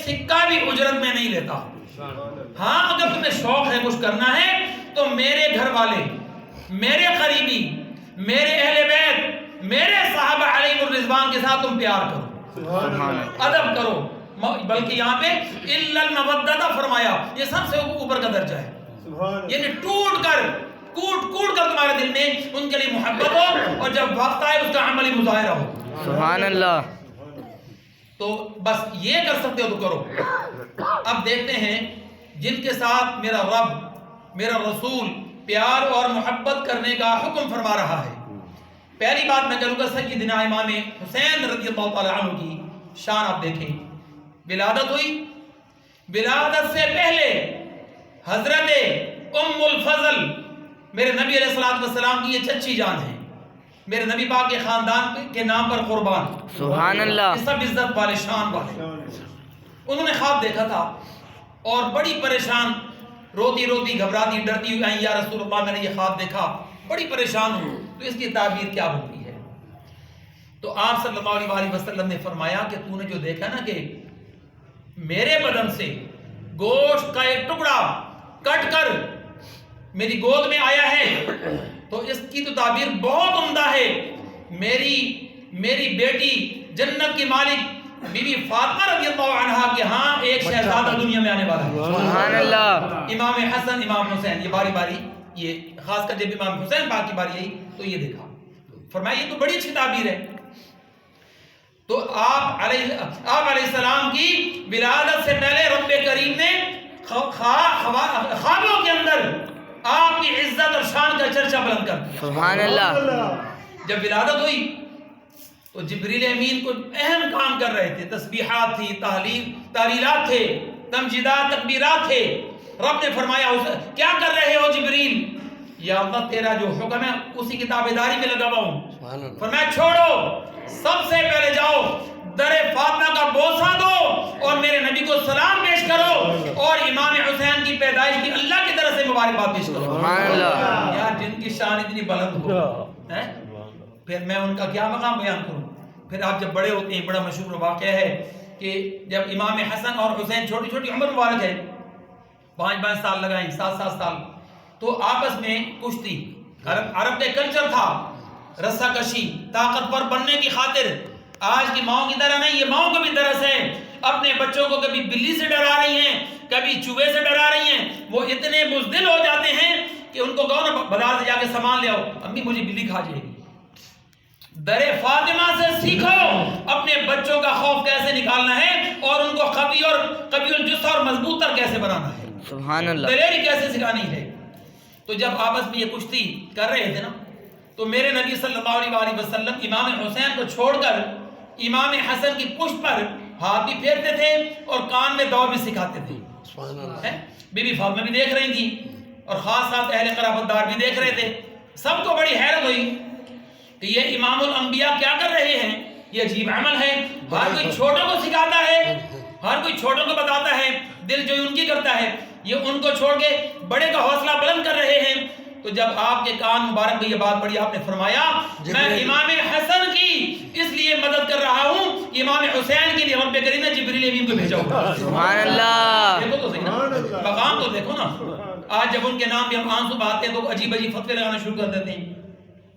سکہ بھی اجرت میں نہیں لیتا. ہاں اگر تمہیں شوق ہے کچھ کرنا ہے تو میرے گھر والے، میرے قریبی، میرے اہل بیت، میرے صحابہ علیہ الرضوان کے ساتھ تم پیار کرو، ادب کرو. بلکہ یہاں پہ الا المودۃ فرمایا، یہ سب سے اوپر کا درجہ ہے. یعنی ٹوٹ کر کوٹ کر تمہارے دل میں ان کے لیے محبت ہو، اور جب وقت آئے اس کا عملی مظاہرہ ہو. سبحان اللہ. تو بس یہ کر سکتے ہو تو کرو. اب دیکھتے ہیں جن کے ساتھ میرا رب، میرا رسول پیار اور محبت کرنے کا حکم فرما رہا ہے. پہلی بات میں کروں گا سیدنا امام حسین رضی اللہ تعالی عنہ کی شان. آپ دیکھیں ولادت ہوئی، ولادت سے پہلے حضرت ام الفضل میرے نبی علیہ الصلوۃ والسلام کی یہ چچی جان ہے، میرے نبی پاک کے خاندان کے نام پر قربان. سبحان اللہ. سب عزت والے، شان والے. انہوں نے خواب دیکھا تھا اور بڑی پریشان، روتی روتی گھبراتی ڈرتی ہوئی آئی، یا رسول اللہ میں نے یہ خواب دیکھا، بڑی پریشان ہوں، تو اس کی تعبیر کیا ہوتی ہے؟ تو آپ صلی اللہ علیہ وسلم نے فرمایا کہ تو نے جو دیکھا نا کہ میرے بدن سے گوشت کا ایک ٹکڑا کٹ کر میری گود میں آیا ہے، تو اس کی تو تعبیر بہت عمدہ ہے. میری بیٹی جنت کی مالک بی بی فاطمہ رضی اللہ عنہا کے ہاں ایک شہزادہ دنیا میں آنے والا ہے. سبحان اللہ. امام حسن، امام حسین، یہ باری باری، یہ خاص کر جب امام حسین پاک کی باری آئی تو یہ دیکھا. فرمایا یہ تو بڑی اچھی تعبیر ہے. تو آپ علیہ السلام کی ولادت سے پہلے رب کریم نے خوابوں کے اندر آپ کی عزت اور شان کا چرچہ بلند کر دیا. سبحان اللہ. جب ولادت ہوئی تو جبریل امین کو اہم کام کر رہے تھے، تسبیحات تھی، تحلیلات تھے، تمجیدات، تکبیرات تھے. رب نے فرمایا کیا کر رہے ہو جبریل؟ یا اللہ تیرا جو حکم ہے اسی کی تابعداری میں لگا ہوا ہوں. فرمایا چھوڑو، سب سے پہلے جاؤ در فاطمہ کا بوسہ دو اور میرے نبی کو سلام پیش کرو اور امام حسین کی پیدائش کی اللہ کی طرف سے مبارکباد پیش کرو. سبحان اللہ. یار جن کی شان اتنی بلند ہو، پھر میں ان کا کیا مقام بیان کروں؟ پھر آپ جب بڑے ہوتے ہیں، بڑا مشہور واقعہ ہے کہ جب امام حسن اور حسین چھوٹی چھوٹی عمر مبارک ہے، 5 سال لگائیں، 7 سال، تو آپس میں کشتی، عرب کا کلچر تھا رسہ کشی، طاقتور بننے کی خاطر. آج کی ماؤں کی طرح نہیں، یہ ماؤں کو بھی درس ہے، اپنے بچوں کو کبھی بلی سے ڈرا رہی ہیں، کبھی چوہے سے ڈرا رہی ہیں. وہ اتنے بزدل ہو جاتے ہیں کہ ان کو کہو نا بازار سے جا کے سامان لے آؤ، امی مجھے بلی کھا جائے گی. در فاطمہ سے سیکھو اپنے بچوں کا خوف کیسے نکالنا ہے اور ان کو قوی الجثہ اور مضبوط تر کیسے بنانا ہے، سبحان اللہ. دلیری کیسے سکھانی ہے. تو جب آپس میں یہ کشتی کر رہے تھے نا، تو میرے نبی صلی اللہ علیہ وسلم امام حسین کو چھوڑ کر امام حسن کی پشت پر ہاتھ بھی پھیرتے تھے اور کان میں دعا بھی سکھاتے تھے. بی بی فاطمہ بھی دیکھ رہی تھی اور خاص اہل قرابت دار بھی دیکھ رہے تھے. سب کو بڑی حیرت ہوئی کہ یہ امام الانبیاء کیا کر رہے ہیں، یہ عجیب عمل ہے. ہر کوئی چھوٹوں کو سکھاتا ہے، ہر کوئی چھوٹوں کو بتاتا ہے، دل جو ان کی کرتا ہے، یہ ان کو چھوڑ کے بڑے کا حوصلہ بلند کر رہے ہیں. تو جب آپ کے کان مبارک میں یہ بات پڑی، آپ نے فرمایا میں امام حسن کی اس لیے مدد کر رہا ہوں، امام حسین کے لیے رب کریم نے جبریل امین کو بھیجا ہوا. سبحان اللہ. دیکھو تو صحیح نا، مقام تو دیکھو نا. آج جب ان کے نام پہ ہم آنسو بہاتے ہیں تو عجیب عجیب فتوے لگانا شروع کر دیتے ہیں.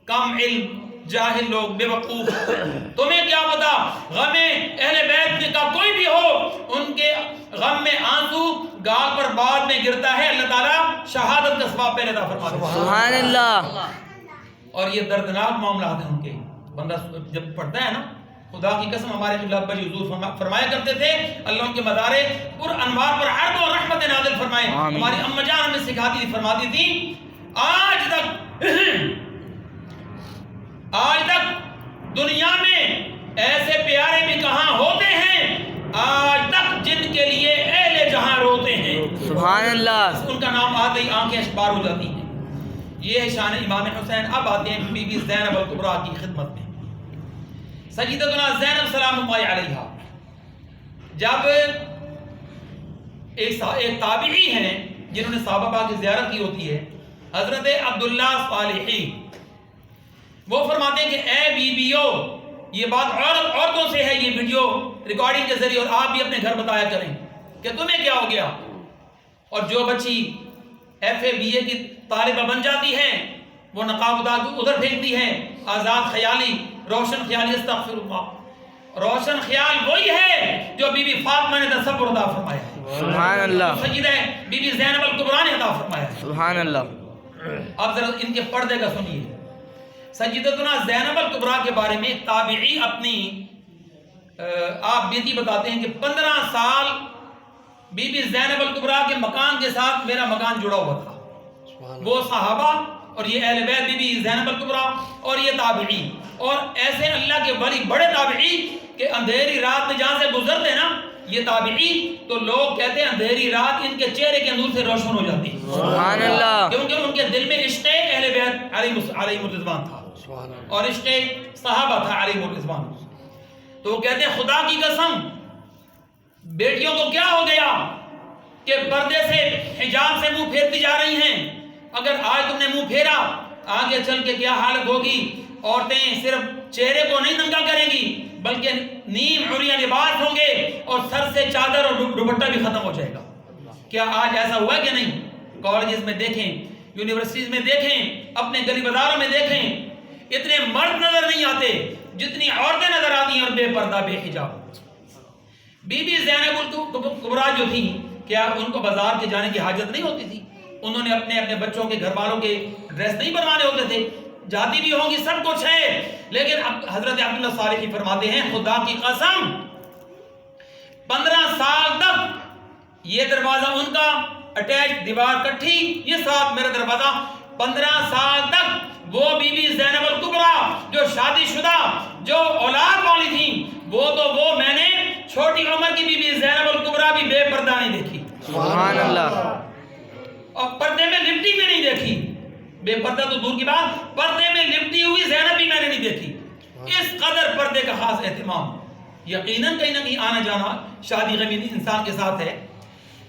کم علم، جاہل لوگ، بے وقوف. تمہیں کیا پتا غم اہل بیت کا کوئی بھی ہو، ان کے غم میں آنسو گال پر بعد میں گرتا ہے، اللہ تعالیٰ شہادت کا ثواب پہلے عطا فرماتا ہے. سبحان اللہ. اور یہ دردناک معاملات ہیں ان کے. بندہ جب پڑھتا ہے نا، خدا کی قسم ہمارے قبلہ بجی حضور فرمایا کرتے تھے اللہ ان کے مدارے پر انوار پر عرض و رحمت نازل فرمائے. ہماری اما جان ہمیں سکھاتی تھی، فرماتی تھی آج تک دنیا میں ایسے پیارے بھی کہاں ہوتے ہیں آج تک جن کے لیے اہل جہاں روتے ہیں. سبحان اللہ. ان کا نام آتے ہی آنکھیں اشبار ہو جاتی ہیں. یہ ہے شان امام حسین. اب آتے ہیں بی بی زینب الکبریٰ کی خدمت میں. سیدتنا زینب سلام اللہ علیہا جب ایک تابعی ہیں جنہوں نے صحابہ پاک کی زیارت کی ہوتی ہے، حضرت عبداللہ صالحی، وہ فرماتے ہیں کہ اے بیویو یہ بات عورتوں سے ہے، یہ ویڈیو ریکارڈنگ کے ذریعے، اور آپ بھی اپنے گھر بتایا کریں کہ تمہیں کیا ہو گیا. اور جو بچی FA BA کی طالبہ بن جاتی ہے وہ نقاب ادھر پھینکتی ہے. آزاد خیالی، روشن خیالی، استغفر اللہ. روشن خیال وہی ہے جو بی بی فاطمہ نے تصور عطا فرمایا ہے، سبحان اللہ، سیدہ بی بی زینب الکبریٰ نے عطا فرمایا ہے. سبحان اللہ. اب ذرا ان کے پردے کا سنیے. سیدتنا زینب الکبریٰ کے بارے میں ایک تابعی اپنی آپ بیتی بتاتے ہیں کہ 15 سال بی بی زینب الکبریٰ کے مکان کے ساتھ میرا مکان جڑا ہوا تھا. وہ صحابہ اور یہ اہل بیت بی بی زینب الکبریٰ اور یہ تابعی، اور ایسے اللہ کے ولی بڑے تابعی کہ اندھیری رات میں جہاں سے گزرتے نا یہ تابعی تو لوگ کہتے ہیں اندھیری رات ان کے چہرے کے نور سے روشن ہو جاتی، سبحان اللہ، کیونکہ ان کے دل میں عشق اہل بیت علیہم الرضوان تھا اور عشق صحابہ تھا علیہم الرضوان. تو وہ کہتے ہیں خدا کی قسم بیٹیوں کو کیا ہو گیا کہ پردے سے حجاب سے منہ پھیرتی جا رہی ہیں. اگر آج تم نے منہ پھیرا آگے چل کے کیا حالت ہوگی. عورتیں صرف چہرے کو نہیں ننگا کریں گی بلکہ نیم عریاں لباس ہوں گے اور سر سے چادر اور دوپٹہ بھی ختم ہو جائے گا. کیا آج ایسا ہوا کہ نہیں؟ کالجز میں دیکھیں، یونیورسٹیز میں دیکھیں، اپنے گلی بازاروں میں دیکھیں، اتنے مرد نظر نہیں آتے جتنی عورتیں نظر آتی ہیں اور بے پردہ بے حجاب. بی بی زینب الکبریٰ جو تھی کیا ان کو بازار کے جانے کی حاجت نہیں ہوتی تھی؟ انہوں نے اپنے بچوں کے گھر والوں کے ڈریس نہیں بنوانے ہوتے تھے؟ جاتی بھی ہوں گی، سب کچھ ہے، لیکن اب حضرت عبداللہ صالحی فرماتے ہیں خدا کی قسم 15 سال تک یہ دروازہ ان کا اٹیچ دیوار کٹھی، یہ ساتھ میرا دروازہ. 15 سال تک وہ بی بی زینب الکبریٰ جو شادی شدہ جو اولاد والی تھی وہ میں نے چھوٹی عمر کی بی بی زینب الکبریٰ بھی بے پردہ نہیں دیکھی، سبحان اللہ، اور پردے میں لپٹی بھی نہیں دیکھی. بے پردہ تو دور کی بات، پردے میں لپٹی ہوئی زینب بھی میں نے نہیں دیکھی. اس قدر پردے کا خاص اہتمام. یقیناً کہیں نہ کہیں آنا جانا شادی غمی انسان کے ساتھ ہے.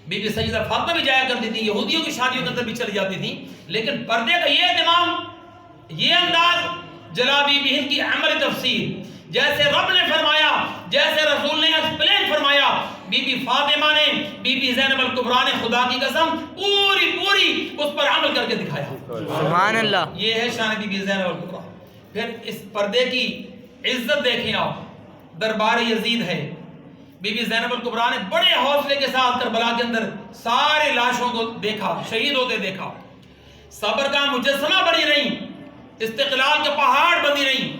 بی بی سیدہ فاطمہ بھی جایا کرتی تھی، یہودیوں کی شادیوں کے اندر بھی چلی جاتی تھی، لیکن پردے کا یہ اہتمام، یہ انداز جلابی بہن کی عمل تفسیر جیسے رب نے فرمایا، جیسے رسول نے ایکسپلین فرمایا، بی بی فاطمہ نے، بی بی زینب الکبریٰ نے خدا کی قسم پوری اس پر عمل کر کے دکھایا. سبحان اللہ. یہ ہے شان بی بی زینب الکبریٰ. پھر اس پردے کی عزت دیکھیں آپ، دربار یزید ہے. بی بی زینب الکبریٰ نے بڑے حوصلے کے ساتھ کربلا کے اندر سارے لاشوں کو دیکھا، شہید ہوتے دیکھا. صبر کا مجسمہ بنی رہی، استقلال کے پہاڑ بنی رہی،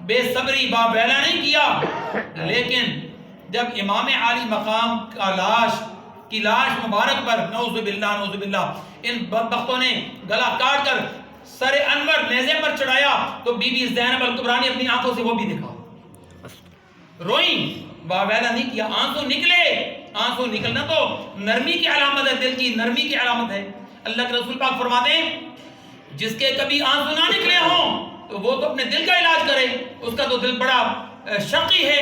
بے صبری باویلا نہیں کیا. لیکن جب امام عالی مقام کا لاش مبارک پر نعوذ باللہ ان بدبختوں نے گلا کاٹ کر سر انور نیزے پر چڑھایا تو بی بی زینب الکبریٰ نے اپنی آنکھوں سے وہ بھی دیکھا، روئیں، باویلا نہیں کیا. آنسو نکلے، آنسو نکلنا تو نرمی کی علامت ہے، دل کی نرمی کی علامت ہے. اللہ کے رسول پاک فرماتے ہیں جس کے کبھی آنسو نہ نکلے ہوں تو وہ تو اپنے دل کا علاج کرے، اس کا تو دل بڑا شقی ہے،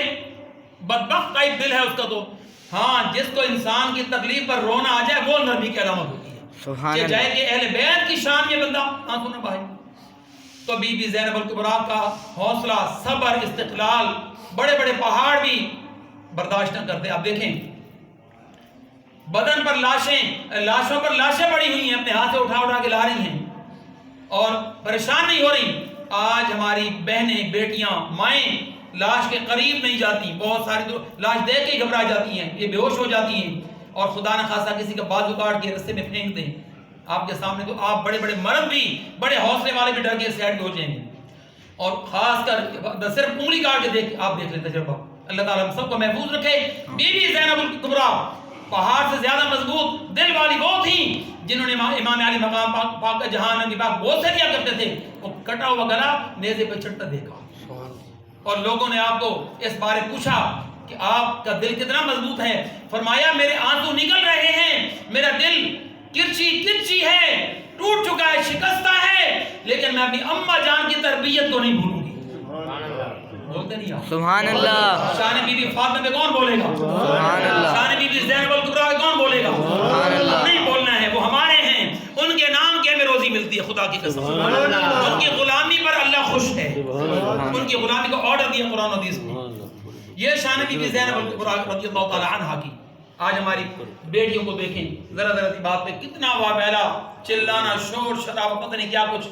بدبخت ٹائپ دل ہے اس کا تو. ہاں، جس کو انسان کی تکلیف پر رونا آ جائے وہ نرمی کی علامت ہوتی ہے. سبحان کہ جائے کہ اہل بیت کی شان یہ بندہ آنسو نہ بہائے. تو بی بی زینب الکبریٰ کا حوصلہ، صبر، استقلال، بڑے بڑے پہاڑ بھی برداشت نہ کرتے. آپ دیکھیں بدن پر لاشوں پر لاشیں پڑی ہوئی ہیں، اپنے ہاتھ سے اٹھا کے لا رہی ہیں اور پریشان نہیں ہو رہی. آج ہماری بہنیں، بیٹیاں، مائیں لاش کے قریب نہیں جاتی. بہت ساری تو لاش دیکھ کے گھبرا جاتی ہیں، یہ بے ہوش ہو جاتی ہیں اور خدا نہ خاصا کسی کا بازو کاٹ کے رستے میں پھینک دیں آپ کے سامنے. تو آپ بڑے بڑے مرد بھی، بڑے حوصلے والے بھی ڈر کے سائڈ ہو جائیں گے. اور خاص کر صرف انگلی کاٹ کے آپ دیکھ لیں تجربہ. اللہ تعالیٰ ہم سب کو محفوظ رکھے. بی بی زینب الکبریٰ پہاڑ سے زیادہ مضبوط دل والی وہ تھیں جنہوں نے امام علی مقام پاک کا جہان نبی پاک بہت سے دیا کرتے تھے. وہ کٹا ہوا گلا نیزے پہ چڑھتا دیکھا اور لوگوں نے آپ کو اس بارے پوچھا کہ آپ کا دل کتنا مضبوط ہے. فرمایا میرے آنسو نکل رہے ہیں، میرا دل کرچی ہے، ٹوٹ چکا ہے، شکستہ ہے، لیکن میں اپنی اماں جان کی تربیت کو نہیں بھولوں گی. بولتے نہیں آپ. سبحان اللہ. شان بی بی فاطمہ پہ کون بولے گا؟ سبحان اللہ. شان بی بی زینب الکبریٰ پہ کون بولے گا؟ سبحان اللہ. نہیں بولنا ہے، وہ ہمارے ہیں، ان کے نام کے ہمیں روزی ملتی ہے. خدا کی قسم ان کی غلامی پر اللہ خوش ہے، ان کی غلامی کو آرڈر دیا قرآن و حدیث کی. یہ شان بی بی زینب رضی اللہ تعالی عنہا کی. آج ہماری بیٹیوں کو دیکھیں ذرا ذرا سی بات پہ کتنا وابیلا چلانا شور شرابہ پتہ نہیں کیا کچھ.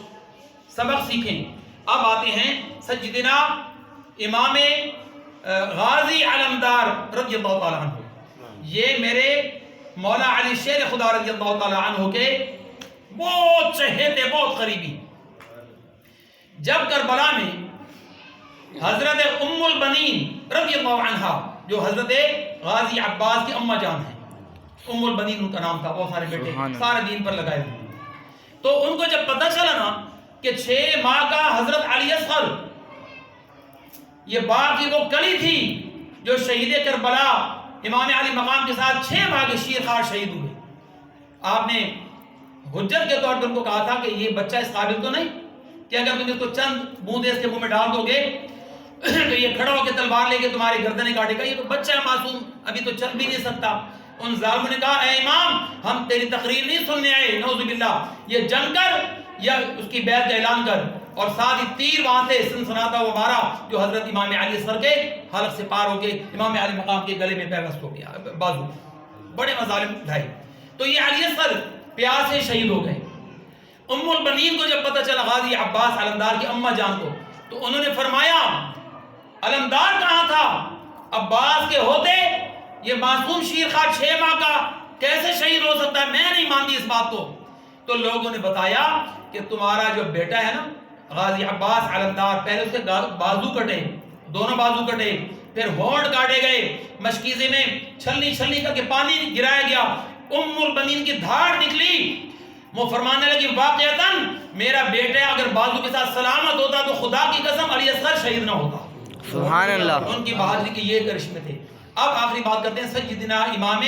سبق سیکھیں. اب آتے ہیں سیدنا امام غازی علمدار رضی اللہ تعالی عنہ. یہ میرے مولا علی شیر خدا رضی اللہ تعالی عنہ کے بہت چہیتے بہت قریبی. جب کربلا میں حضرت ام البنین رضی اللہ عنہا جو حضرت غازی عباس کی اماں جان ہیں, ام البنین ان کا نام تھا, بہت سارے بیٹے سارے دین پر لگائے ہوئے. تو ان کو جب پتہ چلا نا کہ 6 ماہ کا حضرت علی اصغر, یہ باغ کی وہ کلی تھی جو شہید کربلا امام علی مقام کے ساتھ 6 ماہ کے شیرخوار شہید ہوئے. آپ نے حجت کے طور پر ان کو کہا تھا کہ یہ بچہ اس قابل تو نہیں کہ اگر تم اس کو چند بوندے اس کے منہ میں ڈال دو گے تو یہ کھڑا ہو کے تلوار لے کے تمہاری گردنیں کاٹے گا, یہ تو بچہ ہے معصوم, ابھی تو چل بھی نہیں سکتا. ان ظالموں نے کہا اے امام ہم تیری تقریر نہیں سننے آئے, نعوذ باللہ, یہ جنگ کر یا اس کی بیعت کا اعلان کر. اور ساتھ ہی تیر وہاں سے سنسناتا ہوا مارا جو حضرت امام علی اصغر کے حلق سے پار ہو کے امام علی مقام کے گلے میں پیوست ہو گیا بازو. بڑے مظالم ڈھائے. تو یہ علی اصغر پیاس سے شہید ہو گئے. ام البنین کو جب پتہ چلا غازی عباس علمدار کی اماں جان کو, تو انہوں نے فرمایا علمدار کہاں تھا؟ عباس کے ہوتے یہ معصوم شیرخوار 6 ماہ کا کیسے شہید ہو سکتا ہے؟ میں نہیں مانتی اس بات کو. تو لوگوں نے بتایا کہ تمہارا جو بیٹا ہے نا غازی عباس علمدار, پہلے اس کے بازو کٹے, دونوں بازو کٹے, پھر ہونٹ کاٹے گئے, مشکیزے میں چھلنی چھلنی کر کے پانی گرایا گیا, ام البنین کی دھاڑ نکلی. وہ فرمانے لگی واقعتاً میرا بیٹا اگر بازو کے ساتھ سلامت ہوتا تو خدا کی قسم علی اصغر شہید نہ ہوتا. سبحان اللہ. ان کی بہادری کے یہ کرشمے تھے. اب آخری بات کرتے ہیں سیدنا امام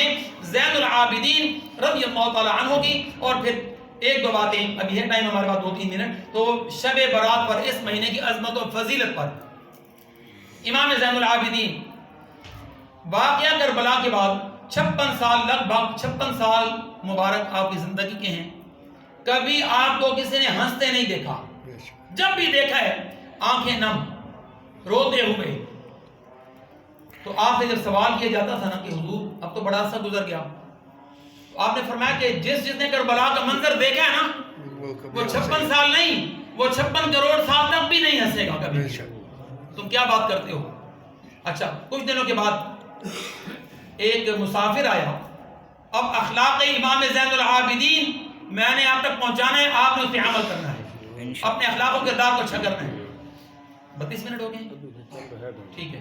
زین العابدین رضی اللہ تعالی عنہ کی, اور پھر ایک دو باتیں, ابھی ہے ٹائم ہمارے پاس 2-3 منٹ. تو شب برات پر, اس مہینے کی عظمت و فضیلت پر, امام زین العابدین واقعہ کربلا کے بعد 56 سال, لگ بھگ 56 سال مبارک آپ کی زندگی کے ہیں, کبھی آپ کو کسی نے ہنستے نہیں دیکھا. جب بھی دیکھا ہے آنکھیں نم, روتے ہوئے. تو آپ سے جب سوال کیا جاتا تھا نا کہ حضور اب تو بڑا عرصہ گزر گیا, تو آپ نے فرمایا کہ جس نے کربلا کا منظر دیکھا ہے نا وہ 56 سال نہیں, وہ 56 کروڑ سال تک بھی نہیں ہنسے گا کبھی. تم کیا بات کرتے ہو؟ اچھا, کچھ دنوں کے بعد ایک مسافر آیا. اب اخلاق امام زین العابدین میں نے آپ تک پہنچانا ہے, آپ نے اس پہ عمل کرنا ہے, اپنے اخلاق و کردار کو اچھا کرنا ہے. 32 منٹ ہو گئے, ٹھیک ہے.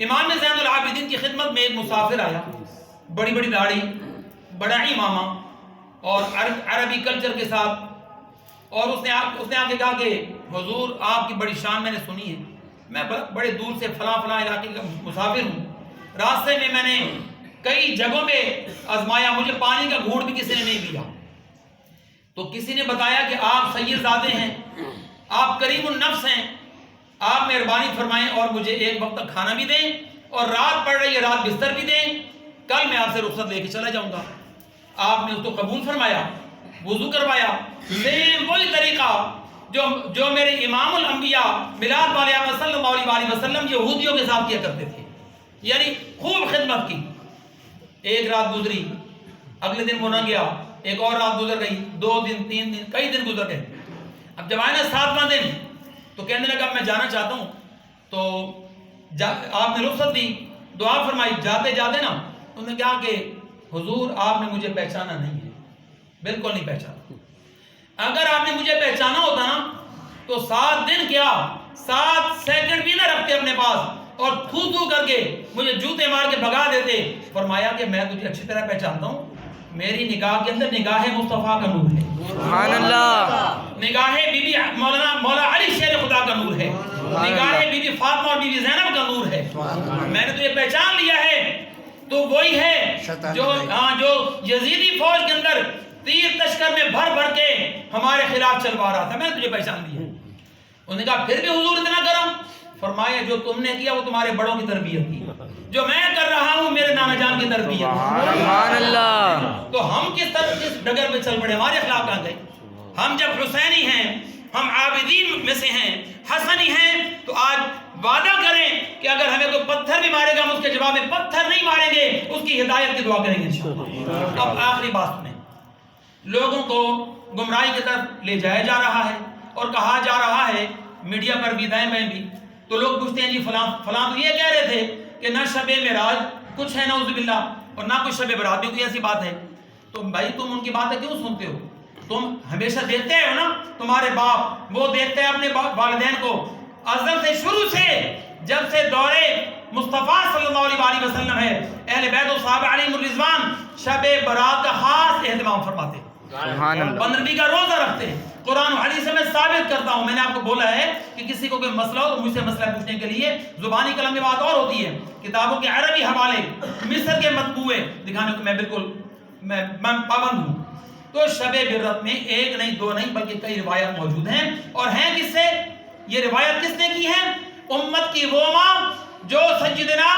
امام زین العابدین کی خدمت میں ایک مسافر آیا, بڑی بڑی داڑھی, بڑا امامہ اور عربی کلچر کے ساتھ, اور اس نے آ کے کہا کہ حضور آپ کی بڑی شان میں نے سنی ہے, میں بڑے دور سے فلاں علاقے کا مسافر ہوں, راستے میں نے کئی جگہوں پہ آزمایا, مجھے پانی کا گھونٹ بھی کسی نے نہیں دیا. تو کسی نے بتایا کہ آپ سید زادے ہیں, آپ کریم النفس ہیں, آپ مہربانی فرمائیں اور مجھے ایک وقت تک کھانا بھی دیں, اور رات پڑ رہی ہے رات بستر بھی دیں, کل میں آپ سے رخصت لے کے چلا جاؤں گا. آپ نے اس کو قبول فرمایا, وضو کروایا, سیم وہی طریقہ جو میرے امام الانبیاء میلاد والے آقا صلی اللہ علیہ وسلم یہودیوں کے ساتھ کیا کرتے تھے, یعنی خوب خدمت کی. ایک رات گزری, اگلے دن وہ نہ گیا, ایک اور رات گزر گئی, 2 دن 3 دن, کئی دن گزر گئے. اب جب آئے نا 7واں دن تو کہنے لگا میں جانا چاہتا ہوں. تو آپ نے رخصت دی, دعا فرمائی. جاتے جاتے نا انہوں نے کہا کہ حضور آپ نے مجھے پہچانا نہیں ہے, بالکل نہیں پہچانا. اگر آپ نے مجھے پہچانا ہوتا نا تو 7 دن کیا 7 سیکنڈ بھی نہ رکھتے اپنے پاس, اور تھو کر کے مجھے جوتے مار کے بھگا دیتے. فرمایا کہ میں تجھے اچھی طرح پہچانتا ہوں, میری نگاہ کے اندر نگاہ مصطفیٰ کا نور ہے. سبحان اللہ. نگاہ بی بی مولا علی شیر خدا کا نور ہے, نگاہ بی بی فاطمہ اور بی بی زینب کا نور ہے. میں نے تجھے پہچان لیا ہے. تو وہی ہے جو یزیدی فوج کے اندر تیر تشکر میں بھر بھر کے ہمارے خلاف چلوا رہا تھا, میں نے تجھے پہچان لیا. انہوں نے کہا پھر بھی حضور اتنا کرم. فرمایا جو تم نے کیا وہ تمہارے بڑوں کی تربیت کی, جو میں کر رہا ہوں میرے نانا جان کی تربیت. سبحان اللہ. تو ہم کس ڈگر میں چل پڑے, ہمارے اخلاق کہاں گئے؟ ہم جب حسینی ہیں, ہم عابدین میں سے ہیں، حسنی ہیں، تو آج وعدہ کریں کہ اگر ہمیں کوئی پتھر بھی مارے گا ہم اس کے جواب میں پتھر نہیں ماریں گے، اس کی ہدایت کی دعا کریں گے انشاءاللہ۔ اب آخری بات سنیں، لوگوں کو گمراہی کی طرف لے جایا جا رہا ہے اور کہا جا رہا ہے میڈیا پر بھی دائیں بائیں بھی، تو لوگ پوچھتے ہیں جی فلاں تو یہ کہہ رہے تھے کہ نہ شب معراج کچھ ہے نعوذ باللہ اور نہ کچھ شب برات بھی کوئی ایسی بات ہے، تو بھائی تم ان کی باتیں کیوں سنتے ہو؟ تم ہمیشہ دیکھتے ہو نا، تمہارے باپ وہ دیکھتے ہیں اپنے والدین کو ازل سے، شروع سے، جب سے دور مصطفیٰ صلی اللہ علیہ وسلم ہے، اہل بیت و صحابہ علیہم الرضوان شب برات کا خاص اہتمام فرماتے ہیں، سبحان اللہ، 15 کا روزہ رکھتے ہیں۔ قرآن و حدیث سے میں ثابت کرتا ہوں، میں نے آپ کو بولا ہے کہ کسی کو کوئی مسئلہ ہو تو مجھ سے مسئلہ پوچھنے کے لیے زبانی کلام میں بات اور ہوتی ہے، کتابوں کے عربی حوالے، مصر کے مطبوعے دکھانے کو میں بالکل میں پابند ہوں۔ تو شب برات میں ایک نہیں دو نہیں بلکہ کئی روایات موجود ہیں، اور ہیں کس سے؟ یہ روایت کس نے کی ہے؟ امت کی وہ ماں جو سیدنا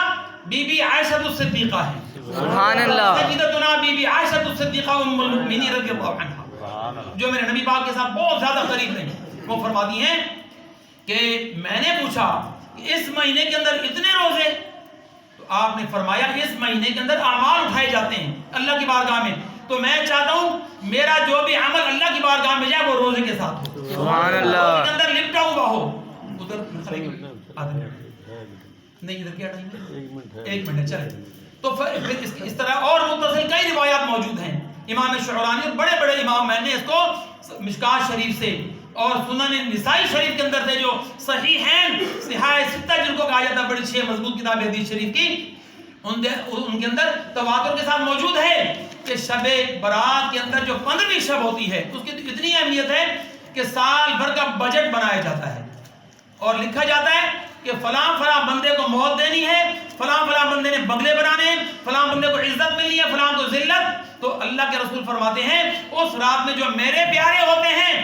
بی بی عائشہ الصدیقہ ہے، سبحان اللہ، سیدتنا بی بی عائشہ الصدیقہ ام المؤمنین رضی اللہ عنہا، جو میرے نبی پاک کے ساتھ بہت زیادہ قریب ہیں۔ وہ فرماتی ہیں کہ میں نے پوچھا کہ اس مہینے کے اندر اتنے روزے؟ تو آپ نے فرمایا اس مہینے کے اندر اعمال اٹھائے جاتے ہیں اللہ کی بارگاہ میں، تو میں چاہتا ہوں میرا جو بھی عمل اللہ کی بارگاہ میں جائے وہ روزے کے ساتھ ہو، سبحان اللہ، روزے کے اندر لپٹا ہوا ہو۔ ادھر نہیں، ادھر کیا ٹائم ہے؟ 1 منٹ چلے۔ تو پھر اس طرح اور متصل کئی روایات موجود ہیں، امام شعرانی اور بڑے بڑے امام، میں نے اس کو مشکات شریف سے اور سنن نسائی شریف کے اندر سے جو صحیحین صحاح ستہ جن کو کہا جاتا ہے، بڑی 6 مضبوط کتاب حدیث شریف کی، ان کے اندر تواتر کے ساتھ موجود ہے کہ شب برات کے اندر جو 15ویں شب ہوتی ہے اس کی اتنی اہمیت ہے کہ سال بھر کا بجٹ بنایا جاتا ہے اور لکھا جاتا ہے کہ فلاں فلاں بندے کو موت دینی ہے، فلاں فلاں بندے نے بنگلے بنانے ہیں، فلاں بندے کو عزت ملنی ہے، فلاں کو ذلت۔ تو اللہ کے رسول فرماتے ہیں اس رات میں جو میرے پیارے ہوتے ہیں،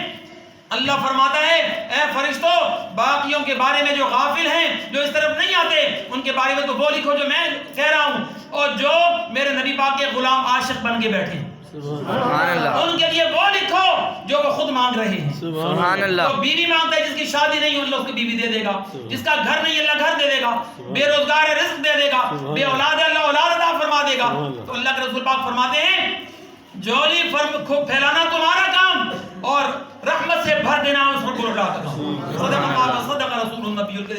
اللہ فرماتا ہے اے فرشتوں باقیوں کے بارے میں جو غافل ہیں، جو اس طرف نہیں آتے، ان کے بارے میں تو وہ لکھو جو میں کہہ رہا ہوں، اور جو میرے نبی پاک کے غلام عاشق بن کے بیٹھے ہیں سبحان اللہ، ان کے لیے وہ لکھو جو وہ خود مانگ رہے ہیں۔ سبحان اللہ، تو بیوی مانگتا ہے، جس کی شادی نہیں اللہ اس کو بیوی دے دے گا، جس کا گھر نہیں اللہ گھر دے دے گا، بے روزگار ہے رزق دے دے گا، بے اولاد ہے اللہ اولاد عطا فرما دے گا۔ تو اللہ کے رسول پاک فرماتے ہیں جولی خوب پھیلانا تمہارا کام اور رحمت سے بھر دینا اس کو لوٹا کا کام۔ صدق اللہ صدق رسول النبی